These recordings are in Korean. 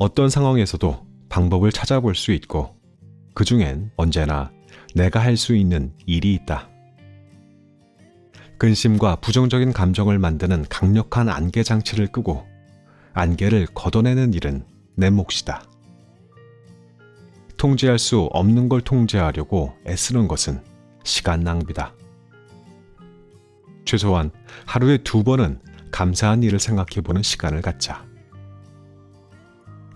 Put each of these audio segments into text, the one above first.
어떤 상황에서도 방법을 찾아볼 수 있고 그 중엔 언제나 내가 할 수 있는 일이 있다. 근심과 부정적인 감정을 만드는 강력한 안개 장치를 끄고 안개를 걷어내는 일은 내 몫이다. 통제할 수 없는 걸 통제하려고 애쓰는 것은 시간 낭비다. 최소한 하루에 2번은 감사한 일을 생각해보는 시간을 갖자.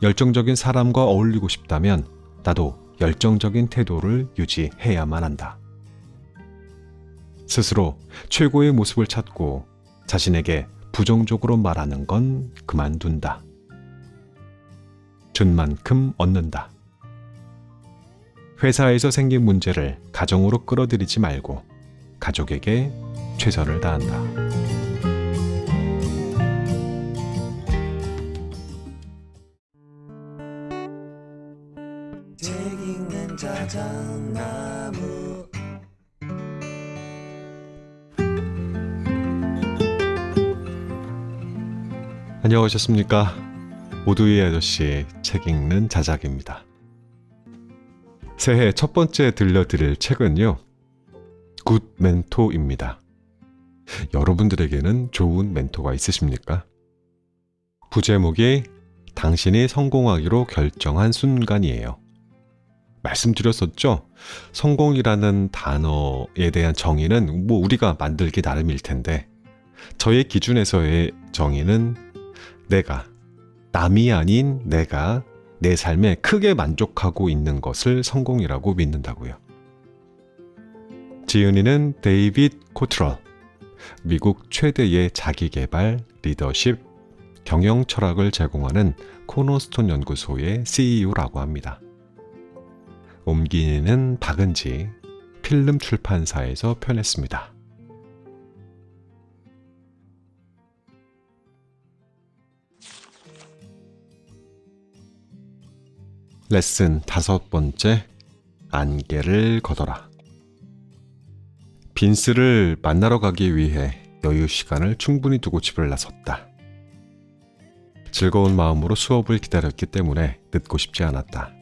열정적인 사람과 어울리고 싶다면 나도 열정적인 태도를 유지해야만 한다. 스스로 최고의 모습을 찾고 자신에게 부정적으로 말하는 건 그만둔다. 준 만큼 얻는다. 회사에서 생긴 문제를 가정으로 끌어들이지 말고 가족에게 최선을 다한다. 책 읽는 자작나무. 안녕하셨습니까? 모두의 아저씨 책 읽는 자작입니다. 새해 첫 번째 들려드릴 책은요, 굿 멘토입니다. 여러분들에게는 좋은 멘토가 있으십니까? 부제목이 당신이 성공하기로 결정한 순간이에요. 말씀드렸었죠? 성공이라는 단어에 대한 정의는 우리가 만들기 나름일 텐데 저의 기준에서의 정의는 내가, 남이 아닌 내가 내 삶에 크게 만족하고 있는 것을 성공이라고 믿는다고요. 지은이는 데이빗 코트럴, 미국 최대의 자기개발, 리더십, 경영 철학을 제공하는 코너스톤 연구소의 CEO라고 합니다. 옮기니는 박은지, 필름 출판사에서 펴냈습니다. 레슨 5번째, 안개를 걷어라. 빈스를 만나러 가기 위해 여유 시간을 충분히 두고 집을 나섰다. 즐거운 마음으로 수업을 기다렸기 때문에 늦고 싶지 않았다.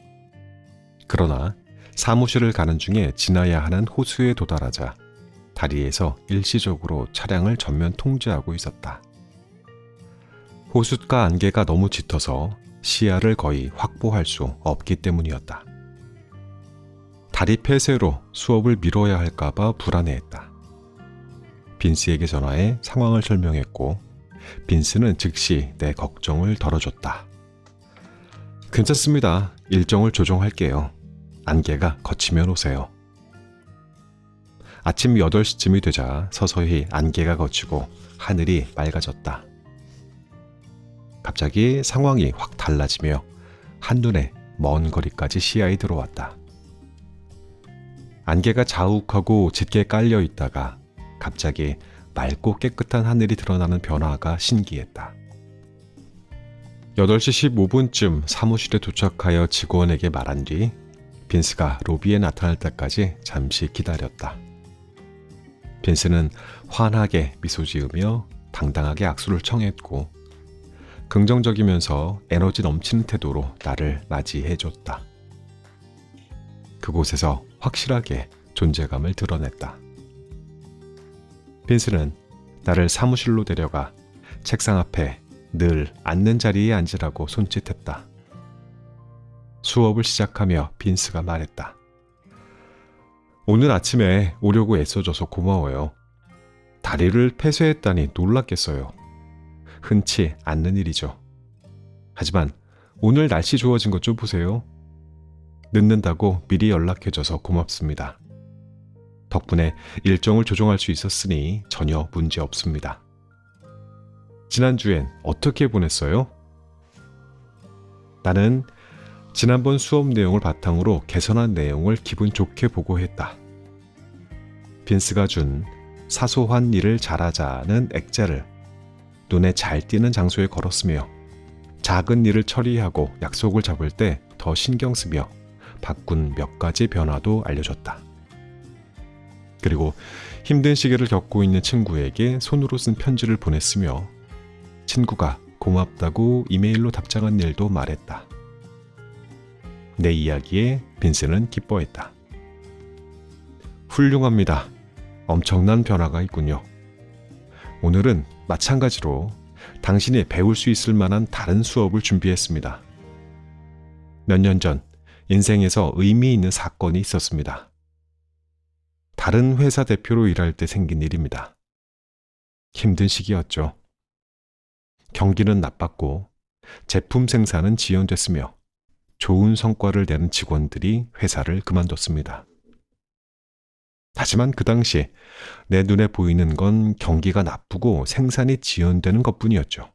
그러나 사무실을 가는 중에 지나야 하는 호수에 도달하자 다리에서 일시적으로 차량을 전면 통제하고 있었다. 호숫가 안개가 너무 짙어서 시야를 거의 확보할 수 없기 때문이었다. 다리 폐쇄로 수업을 미뤄야 할까봐 불안해했다. 빈스에게 전화해 상황을 설명했고 빈스는 즉시 내 걱정을 덜어줬다. 괜찮습니다. 일정을 조정할게요. 안개가 걷히면 오세요. 아침 8시쯤이 되자 서서히 안개가 걷히고 하늘이 맑아졌다. 갑자기 상황이 확 달라지며 한눈에 먼 거리까지 시야에 들어왔다. 안개가 자욱하고 짙게 깔려 있다가 갑자기 맑고 깨끗한 하늘이 드러나는 변화가 신기했다. 8시 15분쯤 사무실에 도착하여 직원에게 말한 뒤 빈스가 로비에 나타날 때까지 잠시 기다렸다. 빈스는 환하게 미소 지으며 당당하게 악수를 청했고 긍정적이면서 에너지 넘치는 태도로 나를 맞이해줬다. 그곳에서 확실하게 존재감을 드러냈다. 빈스는 나를 사무실로 데려가 책상 앞에 늘 앉는 자리에 앉으라고 손짓했다. 수업을 시작하며 빈스가 말했다. 오늘 아침에 오려고 애써줘서 고마워요. 다리를 폐쇄했다니 놀랐겠어요. 흔치 않는 일이죠. 하지만 오늘 날씨 좋아진 것 좀 보세요. 늦는다고 미리 연락해줘서 고맙습니다. 덕분에 일정을 조정할 수 있었으니 전혀 문제 없습니다. 지난주엔 어떻게 보냈어요? 나는 지난번 수업 내용을 바탕으로 개선한 내용을 기분 좋게 보고했다. 빈스가 준 사소한 일을 잘하자는 액자를 눈에 잘 띄는 장소에 걸었으며 작은 일을 처리하고 약속을 잡을 때 더 신경 쓰며 바꾼 몇 가지 변화도 알려줬다. 그리고 힘든 시기를 겪고 있는 친구에게 손으로 쓴 편지를 보냈으며 친구가 고맙다고 이메일로 답장한 일도 말했다. 내 이야기에 빈스는 기뻐했다. 훌륭합니다. 엄청난 변화가 있군요. 오늘은 마찬가지로 당신이 배울 수 있을 만한 다른 수업을 준비했습니다. 몇 년 전 인생에서 의미 있는 사건이 있었습니다. 다른 회사 대표로 일할 때 생긴 일입니다. 힘든 시기였죠. 경기는 나빴고 제품 생산은 지연됐으며 좋은 성과를 내는 직원들이 회사를 그만뒀습니다. 하지만 그 당시 내 눈에 보이는 건 경기가 나쁘고 생산이 지연되는 것뿐이었죠.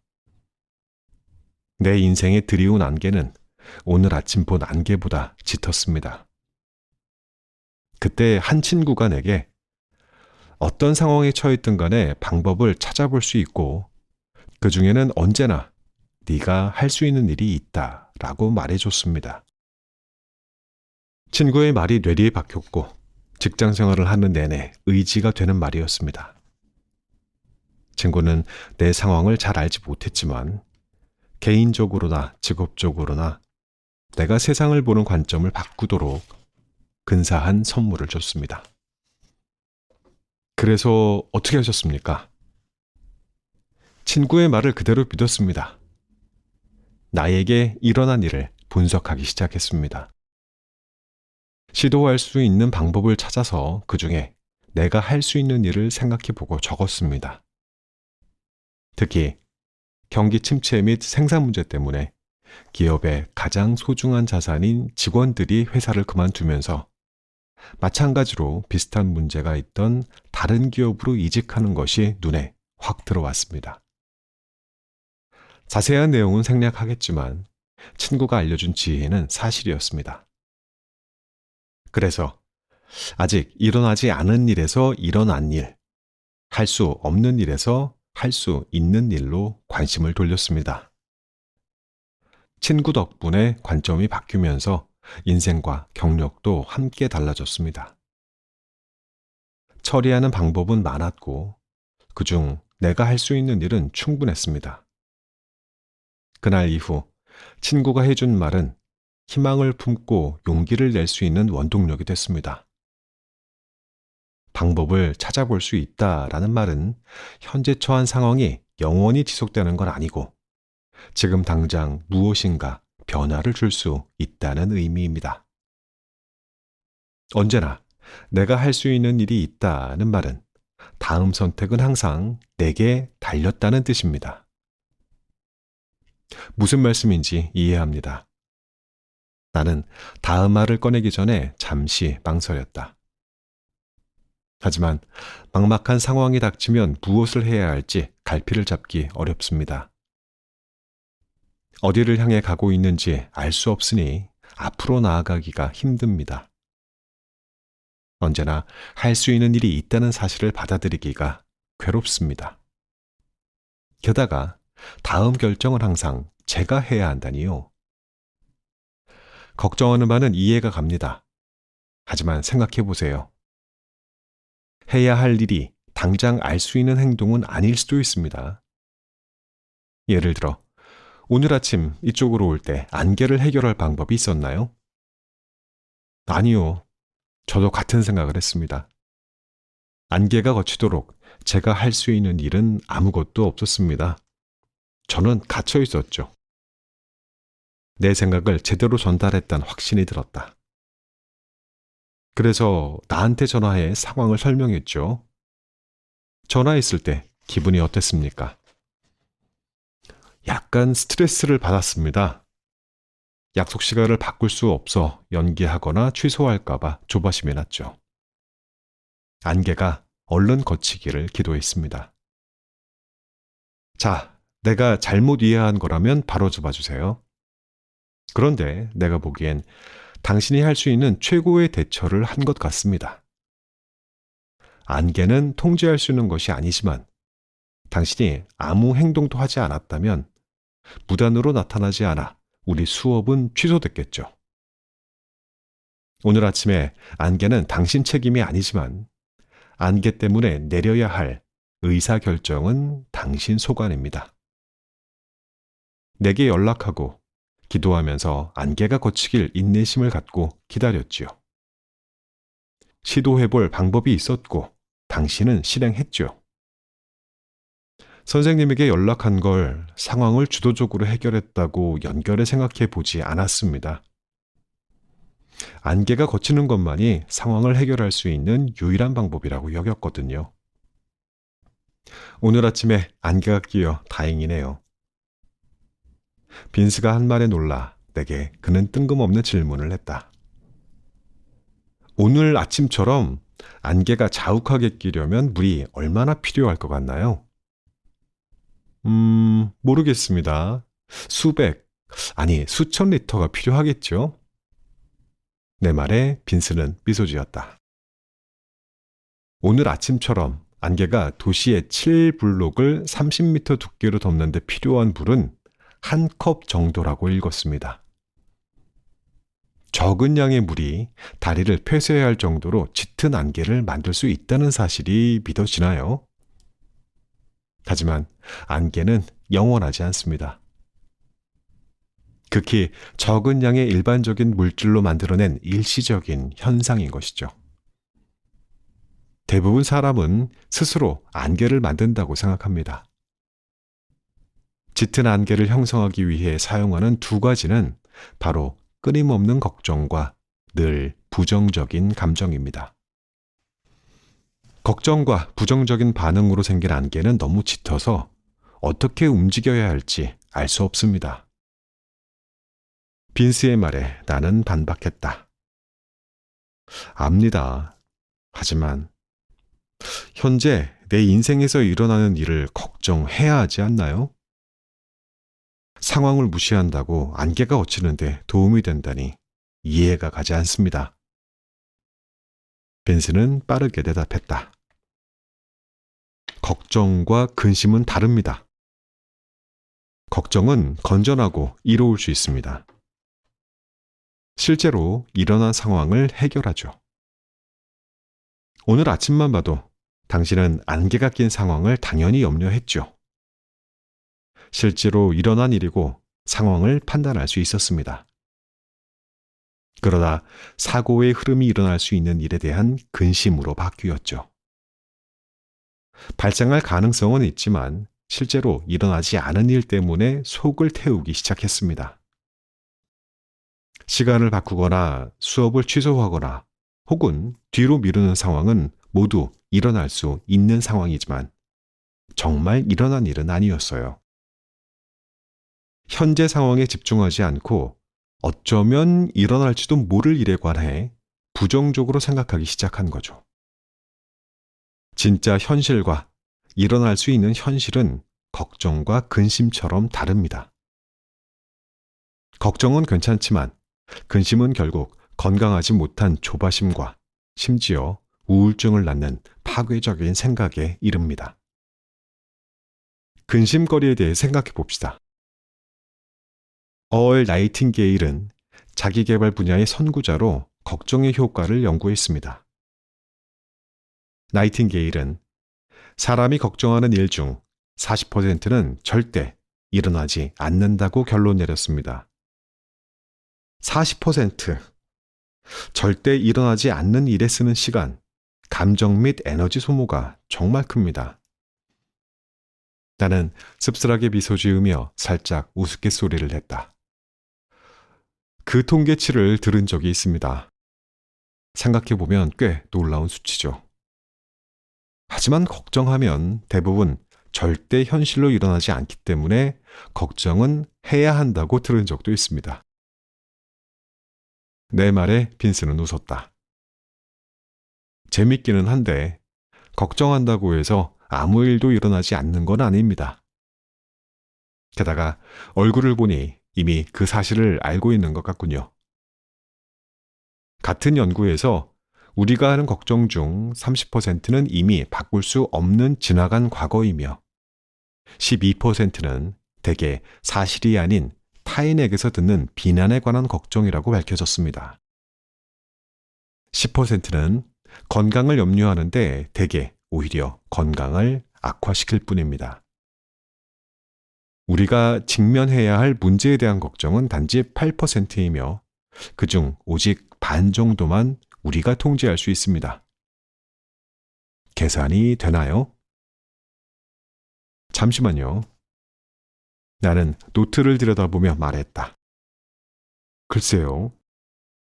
내 인생에 들이온 안개는 오늘 아침 본 안개보다 짙었습니다. 그때 한 친구가 내게 어떤 상황에 처했든 간에 방법을 찾아볼 수 있고 그 중에는 언제나 네가 할 수 있는 일이 있다라고 말해줬습니다. 친구의 말이 뇌리에 박혔고 직장 생활을 하는 내내 의지가 되는 말이었습니다. 친구는 내 상황을 잘 알지 못했지만 개인적으로나 직업적으로나 내가 세상을 보는 관점을 바꾸도록 근사한 선물을 줬습니다. 그래서 어떻게 하셨습니까? 친구의 말을 그대로 믿었습니다. 나에게 일어난 일을 분석하기 시작했습니다. 시도할 수 있는 방법을 찾아서 그 중에 내가 할 수 있는 일을 생각해보고 적었습니다. 특히 경기 침체 및 생산 문제 때문에 기업의 가장 소중한 자산인 직원들이 회사를 그만두면서 마찬가지로 비슷한 문제가 있던 다른 기업으로 이직하는 것이 눈에 확 들어왔습니다. 자세한 내용은 생략하겠지만 친구가 알려준 지혜는 사실이었습니다. 그래서 아직 일어나지 않은 일에서 일어난 일, 할 수 없는 일에서 할 수 있는 일로 관심을 돌렸습니다. 친구 덕분에 관점이 바뀌면서 인생과 경력도 함께 달라졌습니다. 처리하는 방법은 많았고 그중 내가 할 수 있는 일은 충분했습니다. 그날 이후 친구가 해준 말은 희망을 품고 용기를 낼 수 있는 원동력이 됐습니다. 방법을 찾아볼 수 있다라는 말은 현재 처한 상황이 영원히 지속되는 건 아니고 지금 당장 무엇인가 변화를 줄 수 있다는 의미입니다. 언제나 내가 할 수 있는 일이 있다는 말은 다음 선택은 항상 내게 달렸다는 뜻입니다. 무슨 말씀인지 이해합니다. 나는 다음 말을 꺼내기 전에 잠시 망설였다. 하지만 막막한 상황이 닥치면 무엇을 해야 할지 갈피를 잡기 어렵습니다. 어디를 향해 가고 있는지 알 수 없으니 앞으로 나아가기가 힘듭니다. 언제나 할 수 있는 일이 있다는 사실을 받아들이기가 괴롭습니다. 게다가 다음 결정은 항상 제가 해야 한다니요. 걱정하는 바는 이해가 갑니다. 하지만 생각해 보세요. 해야 할 일이 당장 알 수 있는 행동은 아닐 수도 있습니다. 예를 들어 오늘 아침 이쪽으로 올 때 안개를 해결할 방법이 있었나요? 아니요. 저도 같은 생각을 했습니다. 안개가 걷히도록 제가 할 수 있는 일은 아무것도 없었습니다. 저는 갇혀 있었죠. 내 생각을 제대로 전달했다는 확신이 들었다. 그래서 나한테 전화해 상황을 설명했죠. 전화했을 때 기분이 어땠습니까? 약간 스트레스를 받았습니다. 약속 시간을 바꿀 수 없어 연기하거나 취소할까봐 조바심이 났죠. 안개가 얼른 걷히기를 기도했습니다. 자, 내가 잘못 이해한 거라면 바로 잡아주세요. 그런데 내가 보기엔 당신이 할 수 있는 최고의 대처를 한 것 같습니다. 안개는 통제할 수 있는 것이 아니지만 당신이 아무 행동도 하지 않았다면 무단으로 나타나지 않아 우리 수업은 취소됐겠죠. 오늘 아침에 안개는 당신 책임이 아니지만 안개 때문에 내려야 할 의사결정은 당신 소관입니다. 내게 연락하고 기도하면서 안개가 걷히길 인내심을 갖고 기다렸지요. 시도해볼 방법이 있었고 당신은 실행했죠. 선생님에게 연락한 걸 상황을 주도적으로 해결했다고 연결해 생각해 보지 않았습니다. 안개가 걷히는 것만이 상황을 해결할 수 있는 유일한 방법이라고 여겼거든요. 오늘 아침에 안개가 끼어 다행이네요. 빈스가 한 말에 놀라 내게 그는 뜬금없는 질문을 했다. 오늘 아침처럼 안개가 자욱하게 끼려면 물이 얼마나 필요할 것 같나요? 모르겠습니다. 수백, 아니 수천 리터가 필요하겠죠? 내 말에 빈스는 미소 지었다. 오늘 아침처럼 안개가 도시의 7블록을 30m 두께로 덮는 데 필요한 물은 한 컵 정도라고 읽었습니다. 적은 양의 물이 다리를 폐쇄해야 할 정도로 짙은 안개를 만들 수 있다는 사실이 믿어지나요? 하지만 안개는 영원하지 않습니다. 극히 적은 양의 일반적인 물질로 만들어낸 일시적인 현상인 것이죠. 대부분 사람은 스스로 안개를 만든다고 생각합니다. 짙은 안개를 형성하기 위해 사용하는 두 가지는 바로 끊임없는 걱정과 늘 부정적인 감정입니다. 걱정과 부정적인 반응으로 생긴 안개는 너무 짙어서 어떻게 움직여야 할지 알 수 없습니다. 빈스의 말에 나는 반박했다. 압니다. 하지만 현재 내 인생에서 일어나는 일을 걱정해야 하지 않나요? 상황을 무시한다고 안개가 걷히는데 도움이 된다니 이해가 가지 않습니다. 빈스는 빠르게 대답했다. 걱정과 근심은 다릅니다. 걱정은 건전하고 이로울 수 있습니다. 실제로 일어난 상황을 해결하죠. 오늘 아침만 봐도 당신은 안개가 낀 상황을 당연히 염려했죠. 실제로 일어난 일이고 상황을 판단할 수 있었습니다. 그러다 사고의 흐름이 일어날 수 있는 일에 대한 근심으로 바뀌었죠. 발생할 가능성은 있지만 실제로 일어나지 않은 일 때문에 속을 태우기 시작했습니다. 시간을 바꾸거나 수업을 취소하거나 혹은 뒤로 미루는 상황은 모두 일어날 수 있는 상황이지만 정말 일어난 일은 아니었어요. 현재 상황에 집중하지 않고 어쩌면 일어날지도 모를 일에 관해 부정적으로 생각하기 시작한 거죠. 진짜 현실과 일어날 수 있는 현실은 걱정과 근심처럼 다릅니다. 걱정은 괜찮지만 근심은 결국 건강하지 못한 조바심과 심지어 우울증을 낳는 파괴적인 생각에 이릅니다. 근심거리에 대해 생각해 봅시다. 얼 나이팅게일은 자기개발 분야의 선구자로 걱정의 효과를 연구했습니다. 나이팅게일은 사람이 걱정하는 일 중 40%는 절대 일어나지 않는다고 결론 내렸습니다. 40%. 절대 일어나지 않는 일에 쓰는 시간, 감정 및 에너지 소모가 정말 큽니다. 나는 씁쓸하게 미소 지으며 살짝 우스갯소리를 했다. 그 통계치를 들은 적이 있습니다. 생각해보면 꽤 놀라운 수치죠. 하지만 걱정하면 대부분 절대 현실로 일어나지 않기 때문에 걱정은 해야 한다고 들은 적도 있습니다. 내 말에 빈스는 웃었다. 재밌기는 한데 걱정한다고 해서 아무 일도 일어나지 않는 건 아닙니다. 게다가 얼굴을 보니 이미 그 사실을 알고 있는 것 같군요. 같은 연구에서 우리가 하는 걱정 중 30%는 이미 바꿀 수 없는 지나간 과거이며 12%는 대개 사실이 아닌 타인에게서 듣는 비난에 관한 걱정이라고 밝혀졌습니다. 10%는 건강을 염려하는데 대개 오히려 건강을 악화시킬 뿐입니다. 우리가 직면해야 할 문제에 대한 걱정은 단지 8%이며 그중 오직 반 정도만 우리가 통제할 수 있습니다. 계산이 되나요? 잠시만요. 나는 노트를 들여다보며 말했다. 글쎄요.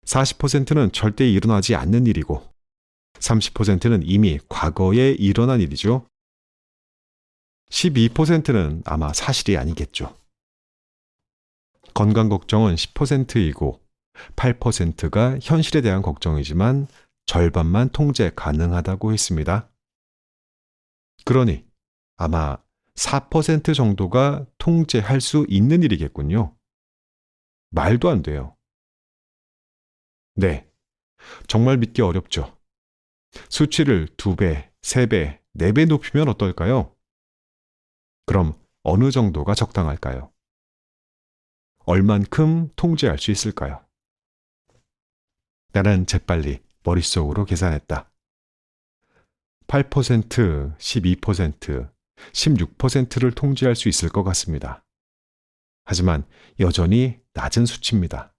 40%는 절대 일어나지 않는 일이고 30%는 이미 과거에 일어난 일이죠. 12%는 아마 사실이 아니겠죠. 건강 걱정은 10%이고 8%가 현실에 대한 걱정이지만 절반만 통제 가능하다고 했습니다. 그러니 아마 4% 정도가 통제할 수 있는 일이겠군요. 말도 안 돼요. 네, 정말 믿기 어렵죠. 수치를 2배, 3배, 4배 높이면 어떨까요? 그럼 어느 정도가 적당할까요? 얼만큼 통제할 수 있을까요? 나는 재빨리 머릿속으로 계산했다. 8%, 12%, 16%를 통제할 수 있을 것 같습니다. 하지만 여전히 낮은 수치입니다.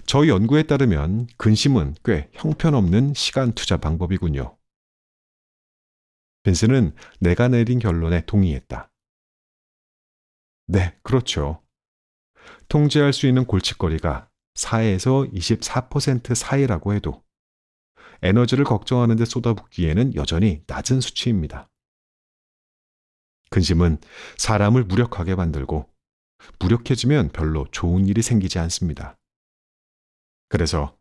저희 연구에 따르면 근심은 꽤 형편없는 시간 투자 방법이군요. 빈스는 내가 내린 결론에 동의했다. 네, 그렇죠. 통제할 수 있는 골칫거리가 4에서 24% 사이라고 해도 에너지를 걱정하는 데 쏟아붓기에는 여전히 낮은 수치입니다. 근심은 사람을 무력하게 만들고 무력해지면 별로 좋은 일이 생기지 않습니다. 그래서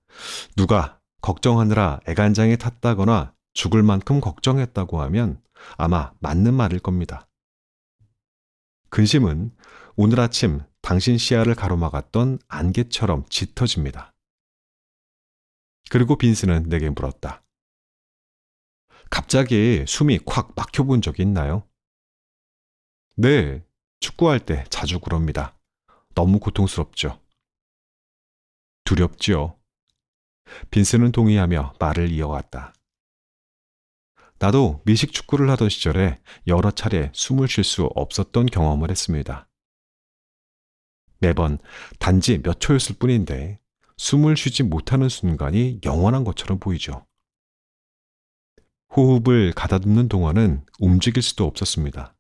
누가 걱정하느라 애간장에 탔다거나 죽을 만큼 걱정했다고 하면 아마 맞는 말일 겁니다. 근심은 오늘 아침 당신 시야를 가로막았던 안개처럼 짙어집니다. 그리고 빈스는 내게 물었다. 갑자기 숨이 콱 막혀본 적이 있나요? 네, 축구할 때 자주 그럽니다. 너무 고통스럽죠. 두렵지요. 빈스는 동의하며 말을 이어갔다. 나도 미식 축구를 하던 시절에 여러 차례 숨을 쉴 수 없었던 경험을 했습니다. 매번 단지 몇 초였을 뿐인데 숨을 쉬지 못하는 순간이 영원한 것처럼 보이죠. 호흡을 가다듬는 동안은 움직일 수도 없었습니다.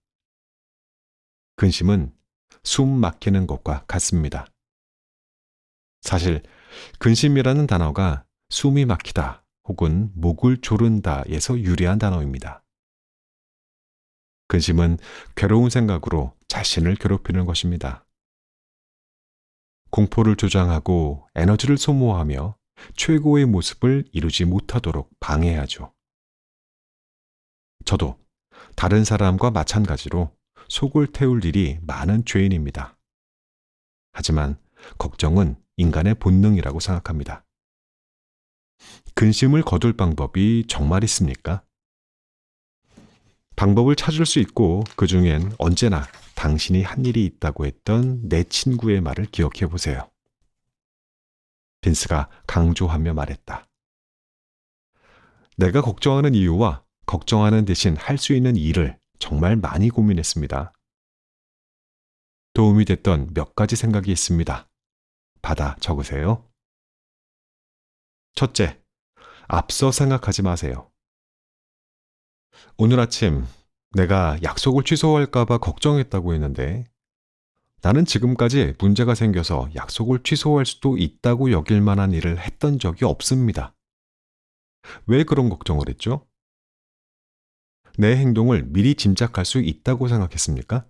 근심은 숨 막히는 것과 같습니다. 사실 근심이라는 단어가 숨이 막히다 혹은 목을 조른다에서 유래한 단어입니다. 근심은 괴로운 생각으로 자신을 괴롭히는 것입니다. 공포를 조장하고 에너지를 소모하며 최고의 모습을 이루지 못하도록 방해하죠. 저도 다른 사람과 마찬가지로 속을 태울 일이 많은 죄인입니다. 하지만 걱정은 인간의 본능이라고 생각합니다. 근심을 거둘 방법이 정말 있습니까? 방법을 찾을 수 있고 그 중엔 언제나 당신이 한 일이 있다고 했던 내 친구의 말을 기억해 보세요. 빈스가 강조하며 말했다. 내가 걱정하는 이유와 걱정하는 대신 할 수 있는 일을 정말 많이 고민했습니다. 도움이 됐던 몇 가지 생각이 있습니다. 받아 적으세요. 첫째, 앞서 생각하지 마세요. 오늘 아침 내가 약속을 취소할까봐 걱정했다고 했는데 나는 지금까지 문제가 생겨서 약속을 취소할 수도 있다고 여길 만한 일을 했던 적이 없습니다. 왜 그런 걱정을 했죠? 내 행동을 미리 짐작할 수 있다고 생각했습니까?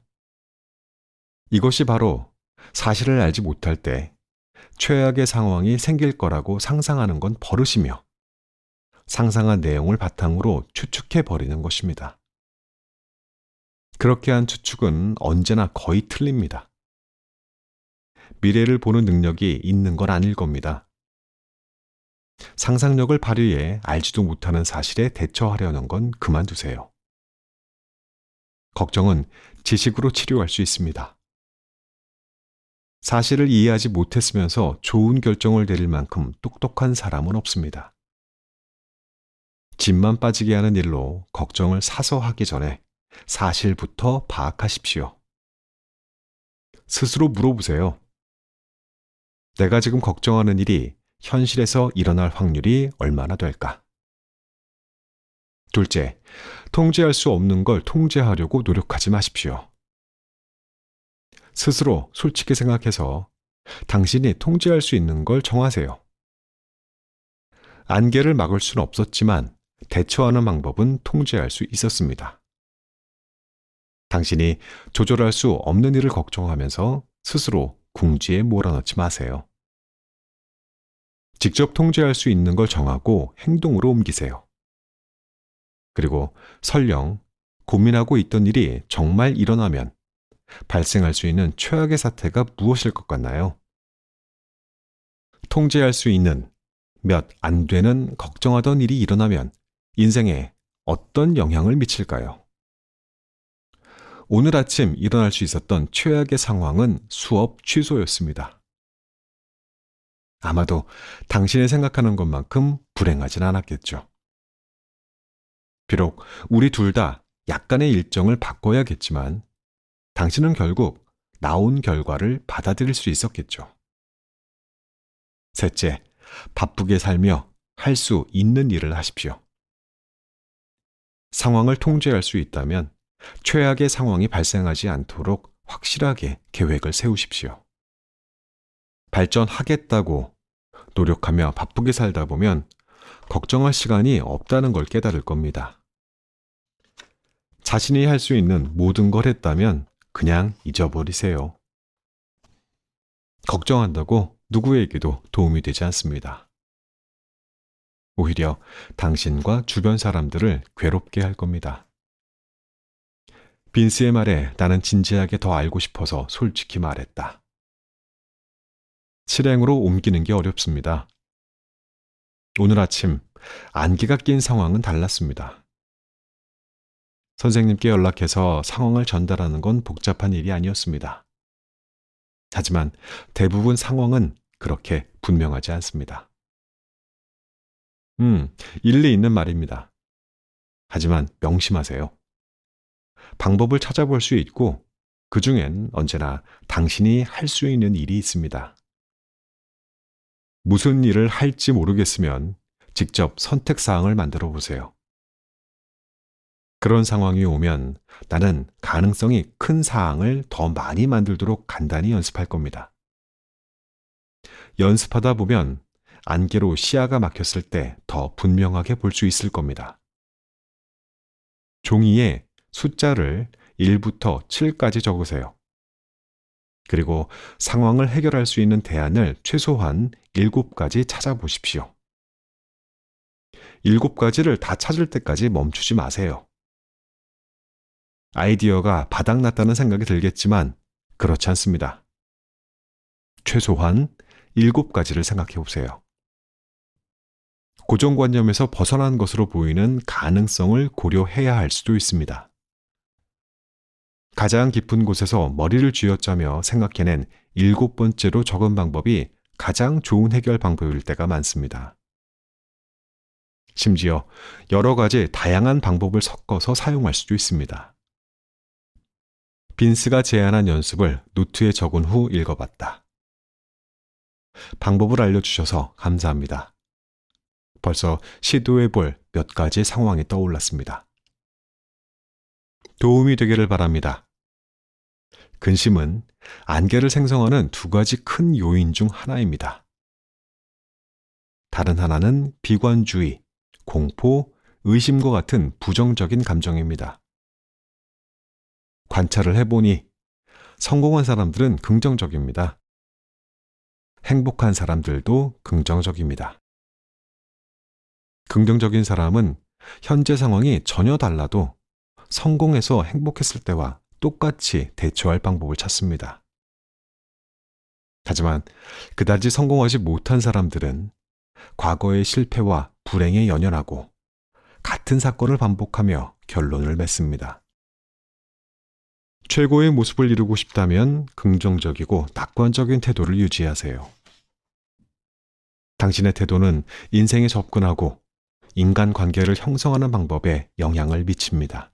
이것이 바로 사실을 알지 못할 때 최악의 상황이 생길 거라고 상상하는 건 버릇이며 상상한 내용을 바탕으로 추측해 버리는 것입니다. 그렇게 한 추측은 언제나 거의 틀립니다. 미래를 보는 능력이 있는 건 아닐 겁니다. 상상력을 발휘해 알지도 못하는 사실에 대처하려는 건 그만두세요. 걱정은 지식으로 치료할 수 있습니다. 사실을 이해하지 못했으면서 좋은 결정을 내릴 만큼 똑똑한 사람은 없습니다. 짐만 빠지게 하는 일로 걱정을 사서 하기 전에 사실부터 파악하십시오. 스스로 물어보세요. 내가 지금 걱정하는 일이 현실에서 일어날 확률이 얼마나 될까? 둘째, 통제할 수 없는 걸 통제하려고 노력하지 마십시오. 스스로 솔직히 생각해서 당신이 통제할 수 있는 걸 정하세요. 안개를 막을 수는 없었지만 대처하는 방법은 통제할 수 있었습니다. 당신이 조절할 수 없는 일을 걱정하면서 스스로 궁지에 몰아넣지 마세요. 직접 통제할 수 있는 걸 정하고 행동으로 옮기세요. 그리고 설령 고민하고 있던 일이 정말 일어나면 발생할 수 있는 최악의 사태가 무엇일 것 같나요? 통제할 수 있는 몇 안 되는 걱정하던 일이 일어나면 인생에 어떤 영향을 미칠까요? 오늘 아침 일어날 수 있었던 최악의 상황은 수업 취소였습니다. 아마도 당신이 생각하는 것만큼 불행하진 않았겠죠. 비록 우리 둘 다 약간의 일정을 바꿔야겠지만 당신은 결국 나온 결과를 받아들일 수 있었겠죠. 셋째, 바쁘게 살며 할 수 있는 일을 하십시오. 상황을 통제할 수 있다면 최악의 상황이 발생하지 않도록 확실하게 계획을 세우십시오. 발전하겠다고 노력하며 바쁘게 살다 보면 걱정할 시간이 없다는 걸 깨달을 겁니다. 자신이 할 수 있는 모든 걸 했다면 그냥 잊어버리세요. 걱정한다고 누구에게도 도움이 되지 않습니다. 오히려 당신과 주변 사람들을 괴롭게 할 겁니다. 빈스의 말에 나는 진지하게 더 알고 싶어서 솔직히 말했다. 실행으로 옮기는 게 어렵습니다. 오늘 아침 안개가 낀 상황은 달랐습니다. 선생님께 연락해서 상황을 전달하는 건 복잡한 일이 아니었습니다. 하지만 대부분 상황은 그렇게 분명하지 않습니다. 일리 있는 말입니다. 하지만 명심하세요. 방법을 찾아볼 수 있고 그 중엔 언제나 당신이 할 수 있는 일이 있습니다. 무슨 일을 할지 모르겠으면 직접 선택사항을 만들어 보세요. 그런 상황이 오면 나는 가능성이 큰 사항을 더 많이 만들도록 간단히 연습할 겁니다. 연습하다 보면 안개로 시야가 막혔을 때 더 분명하게 볼 수 있을 겁니다. 종이에 숫자를 1부터 7까지 적으세요. 그리고 상황을 해결할 수 있는 대안을 최소한 7가지 찾아보십시오. 7가지를 다 찾을 때까지 멈추지 마세요. 아이디어가 바닥났다는 생각이 들겠지만 그렇지 않습니다. 최소한 7가지를 생각해 보세요. 고정관념에서 벗어난 것으로 보이는 가능성을 고려해야 할 수도 있습니다. 가장 깊은 곳에서 머리를 쥐어짜며 생각해낸 7번째로 적은 방법이 가장 좋은 해결 방법일 때가 많습니다. 심지어 여러 가지 다양한 방법을 섞어서 사용할 수도 있습니다. 빈스가 제안한 연습을 노트에 적은 후 읽어봤다. 방법을 알려주셔서 감사합니다. 벌써 시도해볼 몇 가지 상황이 떠올랐습니다. 도움이 되기를 바랍니다. 근심은 안개를 생성하는 2가지 큰 요인 중 하나입니다. 다른 하나는 비관주의, 공포, 의심과 같은 부정적인 감정입니다. 관찰을 해보니 성공한 사람들은 긍정적입니다. 행복한 사람들도 긍정적입니다. 긍정적인 사람은 현재 상황이 전혀 달라도 성공해서 행복했을 때와 똑같이 대처할 방법을 찾습니다. 하지만 그다지 성공하지 못한 사람들은 과거의 실패와 불행에 연연하고 같은 사건을 반복하며 결론을 맺습니다. 최고의 모습을 이루고 싶다면 긍정적이고 낙관적인 태도를 유지하세요. 당신의 태도는 인생에 접근하고 인간관계를 형성하는 방법에 영향을 미칩니다.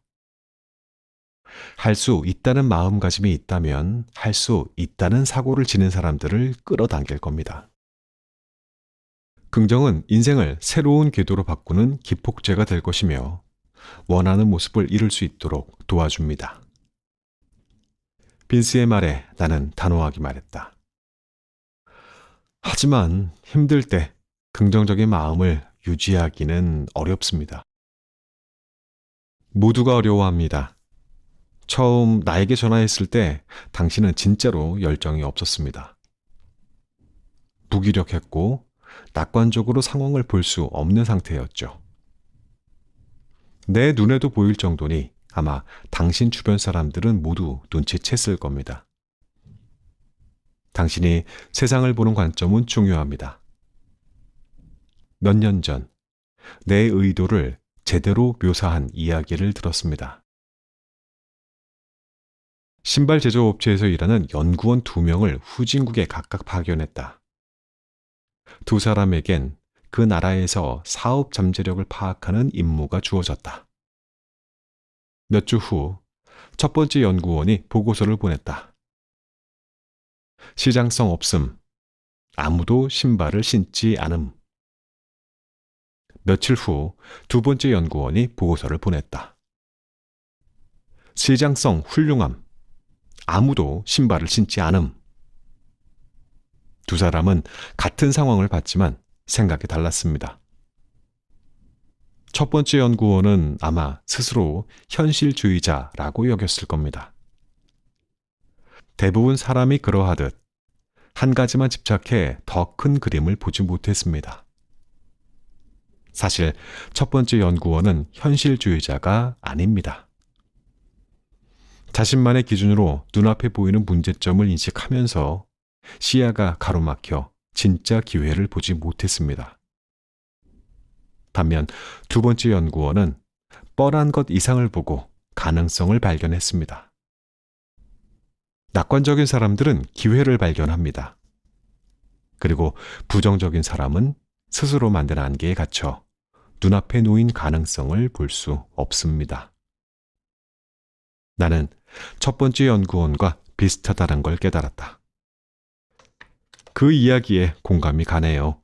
할 수 있다는 마음가짐이 있다면 할 수 있다는 사고를 지닌 사람들을 끌어당길 겁니다. 긍정은 인생을 새로운 궤도로 바꾸는 기폭제가 될 것이며 원하는 모습을 이룰 수 있도록 도와줍니다. 빈스의 말에 나는 단호하게 말했다. 하지만 힘들 때 긍정적인 마음을 유지하기는 어렵습니다. 모두가 어려워합니다. 처음 나에게 전화했을 때 당신은 진짜로 열정이 없었습니다. 무기력했고 낙관적으로 상황을 볼 수 없는 상태였죠. 내 눈에도 보일 정도니 아마 당신 주변 사람들은 모두 눈치챘을 겁니다. 당신이 세상을 보는 관점은 중요합니다. 몇 년 전, 내 의도를 제대로 묘사한 이야기를 들었습니다. 신발 제조업체에서 일하는 연구원 2명을 후진국에 각각 파견했다. 두 사람에겐 그 나라에서 사업 잠재력을 파악하는 임무가 주어졌다. 몇 주 후, 첫 번째 연구원이 보고서를 보냈다. 시장성 없음, 아무도 신발을 신지 않음. 며칠 후, 두 번째 연구원이 보고서를 보냈다. 시장성 훌륭함, 아무도 신발을 신지 않음. 두 사람은 같은 상황을 봤지만 생각이 달랐습니다. 첫 번째 연구원은 아마 스스로 현실주의자라고 여겼을 겁니다. 대부분 사람이 그러하듯 한 가지만 집착해 더 큰 그림을 보지 못했습니다. 사실 첫 번째 연구원은 현실주의자가 아닙니다. 자신만의 기준으로 눈앞에 보이는 문제점을 인식하면서 시야가 가로막혀 진짜 기회를 보지 못했습니다. 반면 두 번째 연구원은 뻔한 것 이상을 보고 가능성을 발견했습니다. 낙관적인 사람들은 기회를 발견합니다. 그리고 부정적인 사람은 스스로 만든 안개에 갇혀 눈앞에 놓인 가능성을 볼 수 없습니다. 나는 첫 번째 연구원과 비슷하다는 걸 깨달았다. 그 이야기에 공감이 가네요.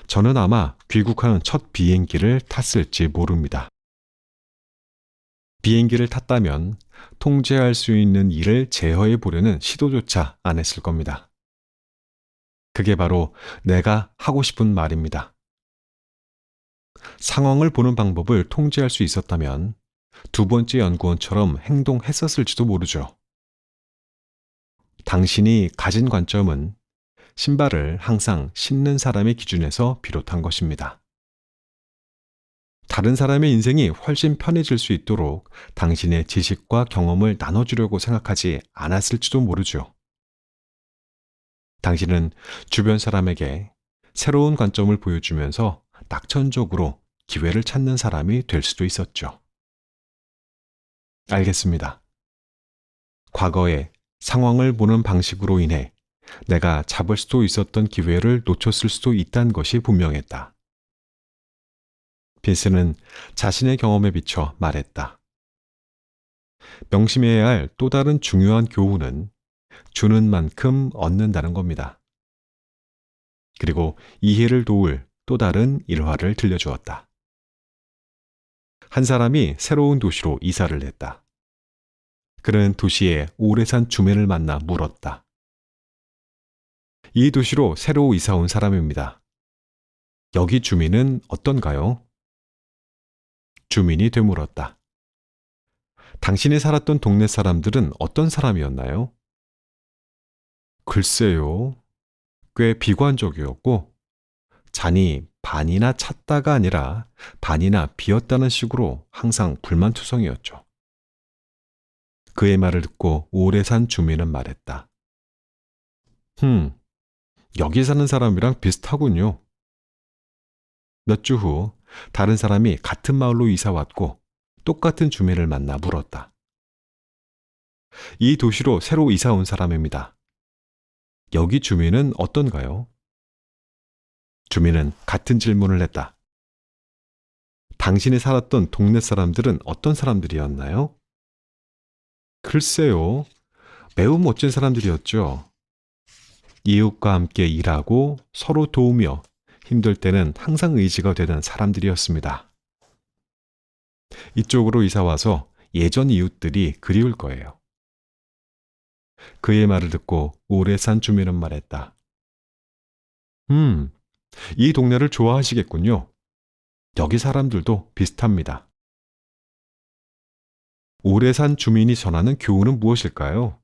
저는 아마 귀국하는 첫 비행기를 탔을지 모릅니다. 비행기를 탔다면 통제할 수 있는 일을 제어해 보려는 시도조차 안 했을 겁니다. 그게 바로 내가 하고 싶은 말입니다. 상황을 보는 방법을 통제할 수 있었다면 두 번째 연구원처럼 행동했었을지도 모르죠. 당신이 가진 관점은 신발을 항상 신는 사람의 기준에서 비롯한 것입니다. 다른 사람의 인생이 훨씬 편해질 수 있도록 당신의 지식과 경험을 나눠주려고 생각하지 않았을지도 모르죠. 당신은 주변 사람에게 새로운 관점을 보여주면서 낙천적으로 기회를 찾는 사람이 될 수도 있었죠. 알겠습니다. 과거에 상황을 보는 방식으로 인해 내가 잡을 수도 있었던 기회를 놓쳤을 수도 있다는 것이 분명했다. 빈스는 자신의 경험에 비춰 말했다. 명심해야 할 또 다른 중요한 교훈은 주는 만큼 얻는다는 겁니다. 그리고 이해를 도울 또 다른 일화를 들려주었다. 한 사람이 새로운 도시로 이사를 했다. 그는 도시에 오래 산 주민을 만나 물었다. 이 도시로 새로 이사 온 사람입니다. 여기 주민은 어떤가요? 주민이 되물었다. 당신이 살았던 동네 사람들은 어떤 사람이었나요? 글쎄요. 꽤 비관적이었고, 잔이 반이나 찼다가 아니라 반이나 비었다는 식으로 항상 불만투성이었죠. 그의 말을 듣고 오래 산 주민은 말했다. 여기 사는 사람이랑 비슷하군요. 몇 주 후 다른 사람이 같은 마을로 이사 왔고 똑같은 주민을 만나 물었다. 이 도시로 새로 이사 온 사람입니다. 여기 주민은 어떤가요? 주민은 같은 질문을 했다. 당신이 살았던 동네 사람들은 어떤 사람들이었나요? 글쎄요, 매우 멋진 사람들이었죠. 이웃과 함께 일하고 서로 도우며 힘들 때는 항상 의지가 되는 사람들이었습니다. 이쪽으로 이사 와서 예전 이웃들이 그리울 거예요. 그의 말을 듣고 오래 산 주민은 말했다. 이 동네를 좋아하시겠군요. 여기 사람들도 비슷합니다. 오래 산 주민이 전하는 교훈은 무엇일까요?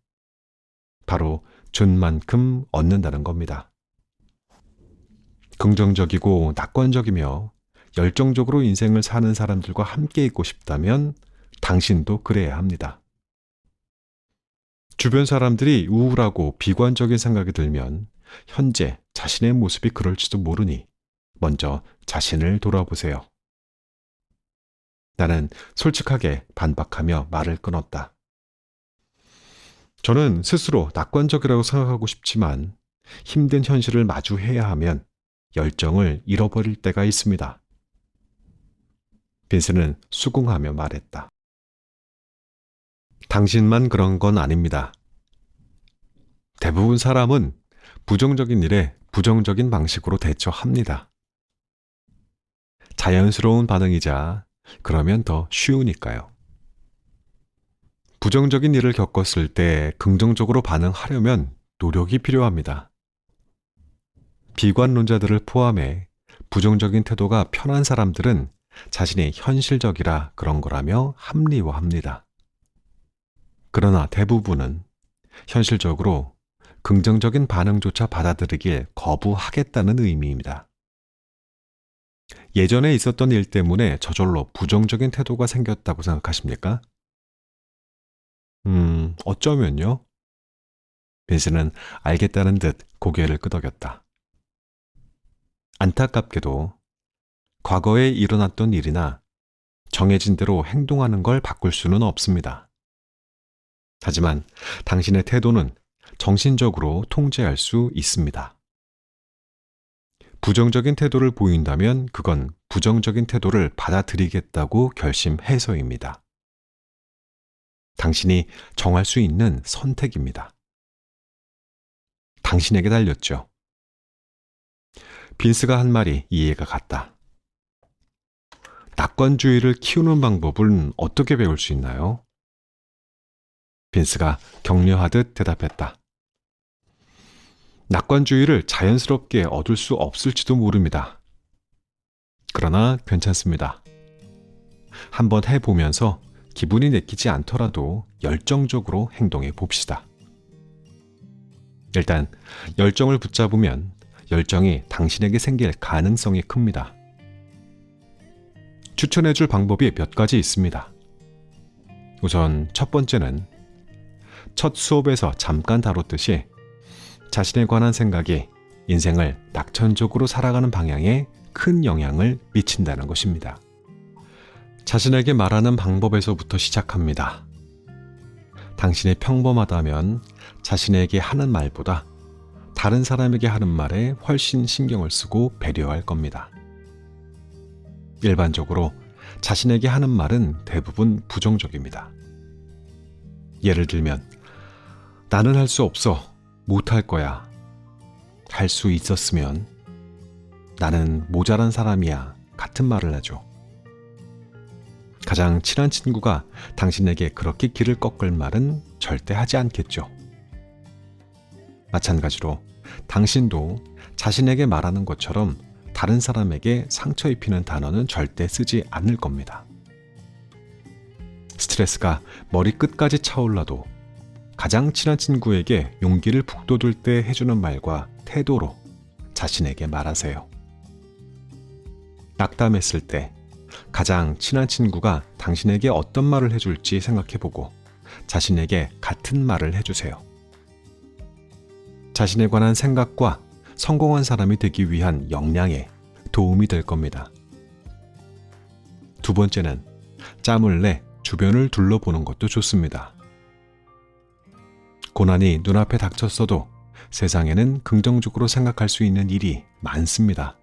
바로 준 만큼 얻는다는 겁니다. 긍정적이고 낙관적이며 열정적으로 인생을 사는 사람들과 함께 있고 싶다면 당신도 그래야 합니다. 주변 사람들이 우울하고 비관적인 생각이 들면 현재 자신의 모습이 그럴지도 모르니 먼저 자신을 돌아보세요. 나는 솔직하게 반박하며 말을 끊었다. 저는 스스로 낙관적이라고 생각하고 싶지만 힘든 현실을 마주해야 하면 열정을 잃어버릴 때가 있습니다. 빈스는 수긍하며 말했다. 당신만 그런 건 아닙니다. 대부분 사람은 부정적인 일에 부정적인 방식으로 대처합니다. 자연스러운 반응이자 그러면 더 쉬우니까요. 부정적인 일을 겪었을 때 긍정적으로 반응하려면 노력이 필요합니다. 비관론자들을 포함해 부정적인 태도가 편한 사람들은 자신이 현실적이라 그런 거라며 합리화합니다. 그러나 대부분은 현실적으로 긍정적인 반응조차 받아들이길 거부하겠다는 의미입니다. 예전에 있었던 일 때문에 저절로 부정적인 태도가 생겼다고 생각하십니까? 어쩌면요? 빈스는 알겠다는 듯 고개를 끄덕였다. 안타깝게도 과거에 일어났던 일이나 정해진 대로 행동하는 걸 바꿀 수는 없습니다. 하지만 당신의 태도는 정신적으로 통제할 수 있습니다. 부정적인 태도를 보인다면 그건 부정적인 태도를 받아들이겠다고 결심해서입니다. 당신이 정할 수 있는 선택입니다. 당신에게 달렸죠. 빈스가 한 말이 이해가 갔다. 낙관주의를 키우는 방법은 어떻게 배울 수 있나요? 빈스가 격려하듯 대답했다. 낙관주의를 자연스럽게 얻을 수 없을지도 모릅니다. 그러나 괜찮습니다. 한번 해보면서 기분이 내키지 않더라도 열정적으로 행동해 봅시다. 일단 열정을 붙잡으면 열정이 당신에게 생길 가능성이 큽니다. 추천해줄 방법이 몇 가지 있습니다. 우선 첫 번째는 첫 수업에서 잠깐 다뤘듯이 자신에 관한 생각이 인생을 낙천적으로 살아가는 방향에 큰 영향을 미친다는 것입니다. 자신에게 말하는 방법에서부터 시작합니다. 당신이 평범하다면 자신에게 하는 말보다 다른 사람에게 하는 말에 훨씬 신경을 쓰고 배려할 겁니다. 일반적으로 자신에게 하는 말은 대부분 부정적입니다. 예를 들면 나는 할 수 없어, 못할 거야, 할 수 있었으면, 나는 모자란 사람이야 같은 말을 하죠. 가장 친한 친구가 당신에게 그렇게 길을 꺾을 말은 절대 하지 않겠죠. 마찬가지로 당신도 자신에게 말하는 것처럼 다른 사람에게 상처 입히는 단어는 절대 쓰지 않을 겁니다. 스트레스가 머리 끝까지 차올라도 가장 친한 친구에게 용기를 북돋을 때 해주는 말과 태도로 자신에게 말하세요. 낙담했을 때 가장 친한 친구가 당신에게 어떤 말을 해줄지 생각해보고 자신에게 같은 말을 해주세요. 자신에 관한 생각과 성공한 사람이 되기 위한 역량에 도움이 될 겁니다. 두 번째는 짬을 내 주변을 둘러보는 것도 좋습니다. 고난이 눈앞에 닥쳤어도 세상에는 긍정적으로 생각할 수 있는 일이 많습니다.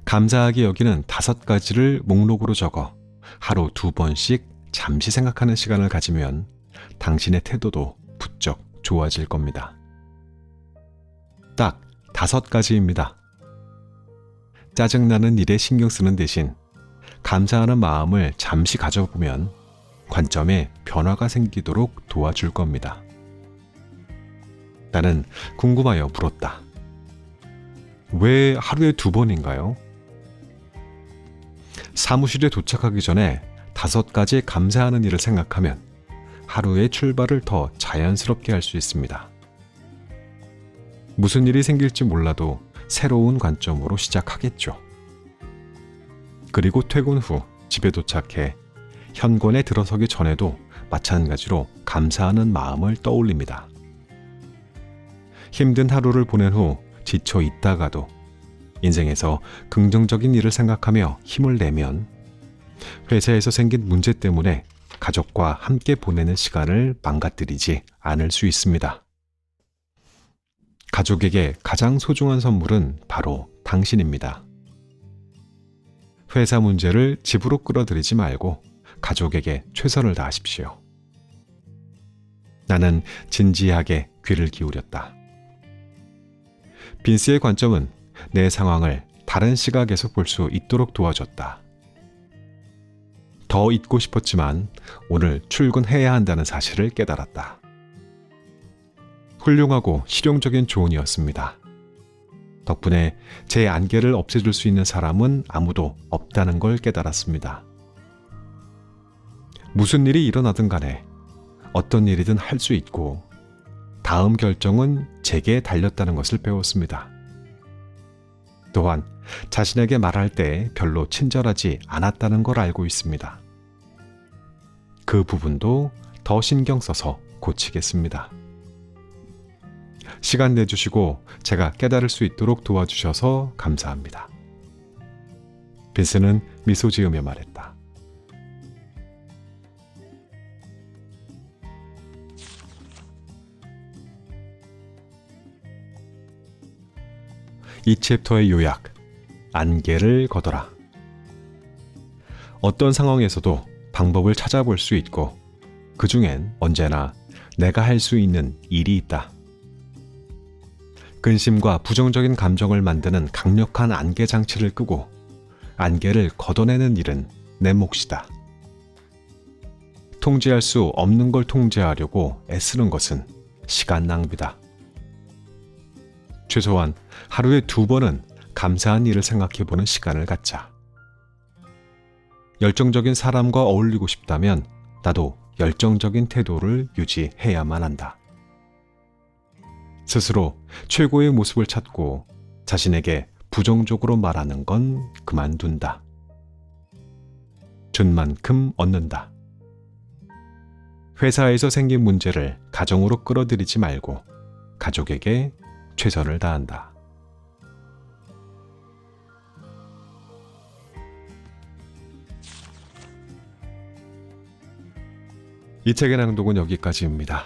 감사하게 여기는 5가지를 목록으로 적어 하루 2번씩 잠시 생각하는 시간을 가지면 당신의 태도도 부쩍 좋아질 겁니다. 딱 5가지입니다. 짜증나는 일에 신경 쓰는 대신 감사하는 마음을 잠시 가져보면 관점에 변화가 생기도록 도와줄 겁니다. 나는 궁금하여 물었다. 왜 하루에 2번인가요? 사무실에 도착하기 전에 5가지 감사하는 일을 생각하면 하루의 출발을 더 자연스럽게 할 수 있습니다. 무슨 일이 생길지 몰라도 새로운 관점으로 시작하겠죠. 그리고 퇴근 후 집에 도착해 현관에 들어서기 전에도 마찬가지로 감사하는 마음을 떠올립니다. 힘든 하루를 보낸 후 지쳐 있다가도 인생에서 긍정적인 일을 생각하며 힘을 내면 회사에서 생긴 문제 때문에 가족과 함께 보내는 시간을 망가뜨리지 않을 수 있습니다. 가족에게 가장 소중한 선물은 바로 당신입니다. 회사 문제를 집으로 끌어들이지 말고 가족에게 최선을 다하십시오. 나는 진지하게 귀를 기울였다. 빈스의 관점은 내 상황을 다른 시각에서 볼 수 있도록 도와줬다. 더 잊고 싶었지만 오늘 출근해야 한다는 사실을 깨달았다. 훌륭하고 실용적인 조언이었습니다. 덕분에 제 안개를 없애줄 수 있는 사람은 아무도 없다는 걸 깨달았습니다. 무슨 일이 일어나든 간에 어떤 일이든 할 수 있고 다음 결정은 제게 달렸다는 것을 배웠습니다. 또한 자신에게 말할 때 별로 친절하지 않았다는 걸 알고 있습니다. 그 부분도 더 신경 써서 고치겠습니다. 시간 내주시고 제가 깨달을 수 있도록 도와주셔서 감사합니다. 빈스는 미소 지으며 말했다. 이 챕터의 요약, 안개를 걷어라. 어떤 상황에서도 방법을 찾아볼 수 있고 그 중엔 언제나 내가 할 수 있는 일이 있다. 근심과 부정적인 감정을 만드는 강력한 안개 장치를 끄고 안개를 걷어내는 일은 내 몫이다. 통제할 수 없는 걸 통제하려고 애쓰는 것은 시간 낭비다. 최소한 하루에 2번은 감사한 일을 생각해보는 시간을 갖자. 열정적인 사람과 어울리고 싶다면 나도 열정적인 태도를 유지해야만 한다. 스스로 최고의 모습을 찾고 자신에게 부정적으로 말하는 건 그만둔다. 준 만큼 얻는다. 회사에서 생긴 문제를 가정으로 끌어들이지 말고 가족에게 최선을 다한다. 이 책의 낭독은 여기까지입니다.